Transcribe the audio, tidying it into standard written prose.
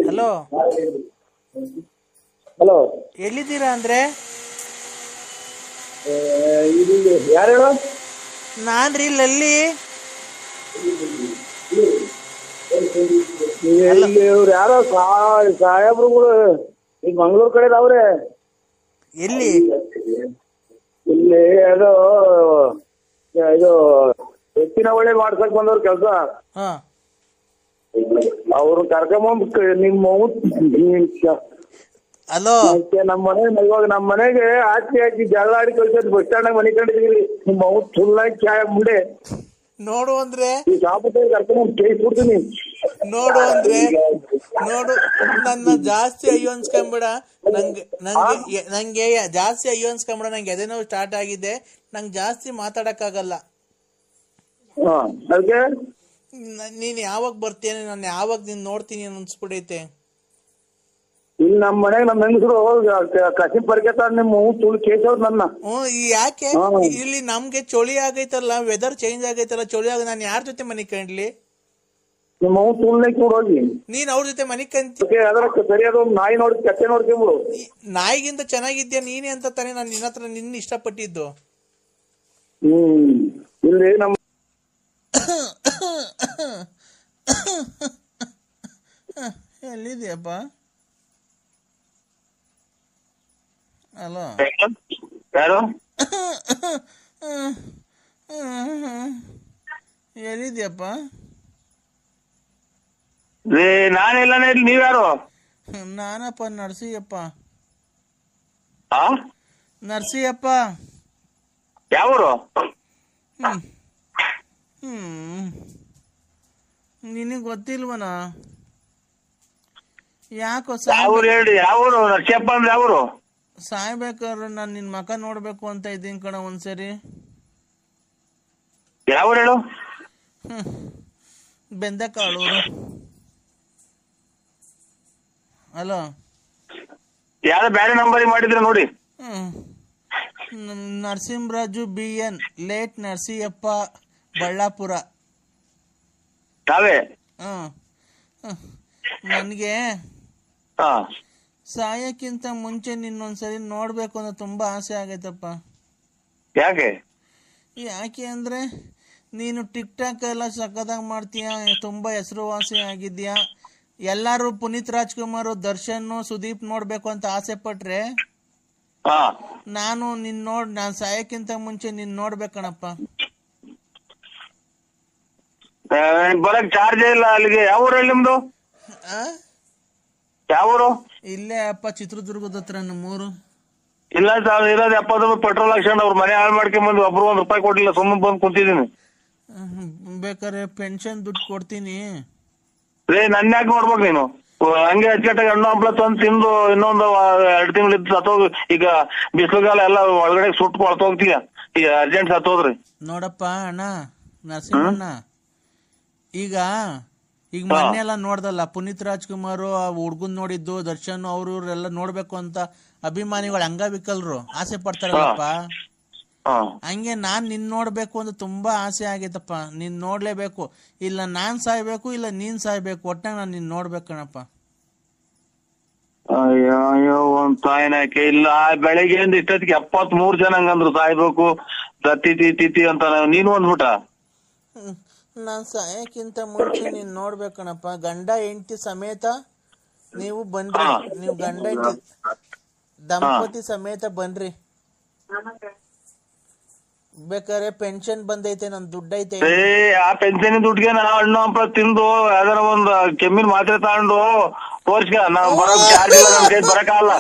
Hello hello, ಎಲ್ಲಿದ್ದೀರಾ ಅಂದ್ರೆ? ಯಾರು ಹೇಳು? ನಾನ್ರಿ ಲಲ್ಲಿ. ಇವ್ರು ಯಾರೋ ಸಾಹೇಬ್ರುಗಳು ಈಗ ಮಂಗಳೂರು ಕಡೆ ಅವ್ರೆ. ಎಲ್ಲಿ? ಇಲ್ಲಿ ಅದು ಇದು ಎತ್ತಿನ ಒಳ್ಳೆ ಮಾಡ್ಸಕ್ ಬಂದವ್ರ ಕೆಲಸ. ಹಾ, ಅವ್ರು ಕರ್ಕೊಂಬಂದ್ ನಿಮ್ಮ ಹಲೋ, ನಮ್ಮ ಮನೆ ಇವಾಗ ನಮ್ಮ ಮನೆಗೆ ಹಾಕಿ ಜಗಳ ಆಡಿ ಕಳ್ಸೋದು. ಬಸ್ ಸ್ಟ್ಯಾಂಡ್ ಮನೆ ಕಂಡಿದ್ದೀವಿ. ನಿಮ್ಮ ಅವ್ ಫುಲ್ಲಾಗಿ ಚಾಯ್ ಮುಂಡೆ ನೋಡು ಅಂದ್ರೆ ಈ ಶಾಪುರ ಕರ್ಕೊಂಡ್ ಕೇಸ್ ಕೊಡ್ತೀನಿ. ನೋಡು ನನ್ನ ಜಾಸ್ತಿ ಅಯ್ಯೋ ಅನ್ಸ್ಕೊಂಬಿಡ. ನಂಗೆ ಜಾಸ್ತಿ ಅಯ್ಯೋ ಅನ್ಸ್ಕೊಂಬಿಡ. ನಂಗೆ ಎದೆನೋ ಸ್ಟಾರ್ಟ್ ಆಗಿದೆ. ನಂಗೆ ಜಾಸ್ತಿ ಮಾತಾಡಕ್ಕಾಗಲ್ಲ. ಅದಕ್ಕೆ ನೀನ್ ಯಾವಾಗ ಬರ್ತೀನಿ, ನಾನು ಯಾವಾಗ ನಿನ್ ನೋಡ್ತೀನಿ ಅನ್ಸ್ಬಿಡೈತೆ. ಇಲ್ಲಿ ನಮ್ಮ ಮನೆಗೆ ನಮ್ಮ ಹೆಂಗಸರು ಕಸಿ ಪರಿಕೆತ ನಿಮ್ಮ ತುಳು ಕೇಸವ್ರು ನನ್ನ. ಯಾಕೆ ಇಲ್ಲಿ ನಮ್ಗೆ ಚಳಿ ಆಗೈತಲ್ಲ, ವೆದರ್ ಚೇಂಜ್ ಆಗೈತಲ್ಲ, ಚಳಿ ಆಗ ನಾನು ಯಾರ ಜೊತೆ ಮನಿ ಕಂಡ್ಲಿ? ನಿಮ್ಮ ತುಳ್ನೆ ಕೂಡ ಹೋಗಿ ನೀನ್ ಅವ್ರ ಜೊತೆ ಮನಿ ಕಂತಿ. ಅದರ ಸರಿಯಾದ ನಾಯಿ ನೋಡಿ ಕಟ್ಟೆ ನೋಡ್ಕೊಂಬಿಡು. ನಾಯಿಗಿಂತ ಚೆನ್ನಾಗಿದ್ಯಾ ನೀನೇ ಅಂತ ತಾನೇ ನಾನು ನಿನ್ನ ಹತ್ರ ನಿನ್ನ ಇಷ್ಟಪಟ್ಟಿದ್ದು. ಇಲ್ಲಿ ನಮ್ಮ ಎಲ್ಲಿದ್ಯಪ್ಪ? ಹಲೋ, ಯಾರು? ಎಲ್ಲಿದ್ಯಪ್ಪ? ನಾನೆಲ್ಲಾನೇ ಇಲ್ಲಿ, ನೀವ್ಯಾರು? ನಾನಪ್ಪ ನರ್ಸಿಯಪ್ಪ. ಆ ನರ್ಸಿಯಪ್ಪ. ಯಾವೂರು? ನಿನಗೆ ಗೊತ್ತಿಲ್ವನ? ಯಾಕೋ ಯಾವೂರು ಹೇಳಿ? ಯಾವೂರು? ನರ್ಸಿಯಪ್ಪ ಅಂದ್ರೆ ಯಾವೂರು? ಸಾಯ್ಬೇಕಾದ್ರೆ ನಾನು ನಿನ್ ಮಕ ನೋಡ್ಬೇಕು ಅಂತ ಇದ್ದೀನಿ ಕಣ ಒಂದ್ಸರಿ. ಯಾವೂರು ಹೇಳು? ಬೆಂದಕಾಳೂರು. ಹಲೋ, ಯಾವ್ದೋ ಬೇರೆ ನಂಬರಿಗೆ ಮಾಡಿದ್ರೆ ನೋಡಿ. Narasimharaju BN, late Narasiyappa, Ballapura. ತಾವೇ? ನನಗೆ ಸಾಯಕ್ಕಿಂತ ಮುಂಚೆ ನಿನ್ನೊಂದ್ಸರಿ ನೋಡ್ಬೇಕು ಅಂತ ತುಂಬಾ ಆಸೆ ಆಗೈತಪ್ಪ. ಯಾಕೆ ಅಂದ್ರೆ ನೀನು ಟಿಕ್ ಟಾಕ್ ಎಲ್ಲ ಸಕ್ಕದಾಗ ಮಾಡ್ತೀಯ, ತುಂಬಾ ಹೆಸರುವಾಸಿ ಆಗಿದ್ಯಾ. ಎಲ್ಲಾರು ಪುನೀತ್ ರಾಜ್ಕುಮಾರ್, ದರ್ಶನ್, ಸುದೀಪ್ ನೋಡ್ಬೇಕು ಅಂತ ಆಸೆ ಪಟ್ರೆ ನಾನು ಸಾಯಕ್ಕಿಂತ ಮುಂಚೆ ನೀನ್ ನೋಡ್ಬೇಕಣಪ್ಪ. ಬರಕ್ ಚಾರ್ಜ್ ಇಲ್ಲ ಅಲ್ಲಿಗೆ. ಯಾವ ಊರಲ್ಲಿ ನಿಮ್ದು? ಯಾವ ಊರು? ಇಲ್ಲೇ ಅಪ್ಪ, ಚಿತ್ರದುರ್ಗದ ಹತ್ರ ನಮ್ಮೂರು. ಇಲ್ಲ ಸರ್, ಇರೋದು 70 ರೂಪಾಯಿ ಪೆಟ್ರೋಲ್ ಹಾಕ್ಸ್ಕೊಂಡು ಅವ್ರ ಮನೆ ಹಾಳು ಮಾಡ್ಕೊಂಡ್ ಬಂದು ಒಬ್ರು ₹1 ಕೊಟ್ಟಿಲ್ಲ, ಸುಮ್ಮನೆ ಬಂದು ಕುಂತಿದ್ದೀನಿ. ಬೇಕಾದ್ರೆ ಪೆನ್ಷನ್ ದುಡ್ಡು ಕೊಡ್ತೀನಿ. ನನ್ನ ಯಾಕೆ ನೋಡ್ಬೇಕು ನೀನು? ಹಂಗೆ ಅಚ್ಚುಕಟ್ಟಾಗಿ ಹಣ್ಣು ಹಂಪ್ಲ ತಂದು ತಿಂದು ಇನ್ನೊಂದು 2 ತಿಂಗಳಿದ್ದು ಸತ್ತೋಗಿ, ಈಗ ಬಿಸಿಲುಗಾಲ ಎಲ್ಲ ಒಳಗಡೆ ಸುಟ್ಟು ಕೊಳ್ತೋಗ್ತೀಯ. ಈಗ ಅರ್ಜೆಂಟ್ ಸತ್ತೋದ್ರಿ. ನೋಡಪ್ಪ ಅಣ್ಣ ನರಸಿಂಹಣ್ಣ, ಈಗ ಮೊನ್ನೆ ಎಲ್ಲ ನೋಡ್ದಲ್ಲ, ಪುನೀತ್ ರಾಜ್ಕುಮಾರ್ ಹುಡ್ಗನ್ ನೋಡಿದ್ದು, ದರ್ಶನ್ ಅವ್ರು ಇವರೆಲ್ಲ ನೋಡ್ಬೇಕು ಅಂತ ಅಭಿಮಾನಿಗಳು ಅಂಗವಿಕಲರು ಆಸೆ ಪಡ್ತಾರಲ್ಲಪ್ಪ. ಹಂಗೆ ನಾನ್ ನಿನ್ ನೋಡ್ಬೇಕು ಅಂತ ತುಂಬಾ ಆಸೆ ಆಗೈತಪ್ಪ. ನೀನ್ ನೋಡ್ಲೇಬೇಕು. ಇಲ್ಲ ನಾನ್ ಸಾಯ್ಬೇಕು, ಇಲ್ಲ ನೀನ್ ಸಾಯ್ಬೇಕು, ಒಟ್ಟಾಗ ನಾನ್ ನಿನ್ ನೋಡ್ಬೇಕಣಪ್ಪ. ಅಯ್ಯೋ ಒಂದ್ ಸಾಯನಾಕೆ ಇಲ್ಲ. ಬೆಳಿಗ್ಗೆಯಿಂದ ಇಷ್ಟೊತ್ತಿಗೆ 73 ಜನ ಹಂಗಂದ್ರು ಸಾಯ್ಬೇಕು ತಿತಿ ಅಂತ. ನೀನು ಅಂದ್ಬಿಟ್ಟ. ನಾನ್ ಸಾಯಕ್ಕಿಂತ ಮುಂಚೆ ನೀನ್ ನೋಡ್ಬೇಕಣಪ್ಪ. ಗಂಡ ಹೆಂಡತಿ ಸಮೇತ ನೀವು ಬನ್ರಿ. ನೀವು ಗಂಡ ಹೆಂಡತಿ ದಂಪತಿ ಸಮೇತ ಬನ್ರಿ. ಬೇಕಾದ್ರೆ ಪೆನ್ಷನ್ ಬಂದೈತೆ, ನನ್ ದುಡ್ಡೈತೆ. ಆ ಪೆನ್ಷನ್ ದುಡ್ಡಿಗೆ ನಾ ಹಣ್ಣು ಹಂಪ ತಿಂದು ಯಾವ್ದಾರ ಒಂದ್ ಕೆಮ್ಮಿನ ಮಾತ್ರೆ ತಗೊಂಡು ತೋರ್ಸ್ಕ. ನಾವು ಬರಕ್ ಚಾರ್ಜ್ ಇಲ್ಲ, ನಮ್ ಕೈ ಬರಕಾಗಲ್ಲ.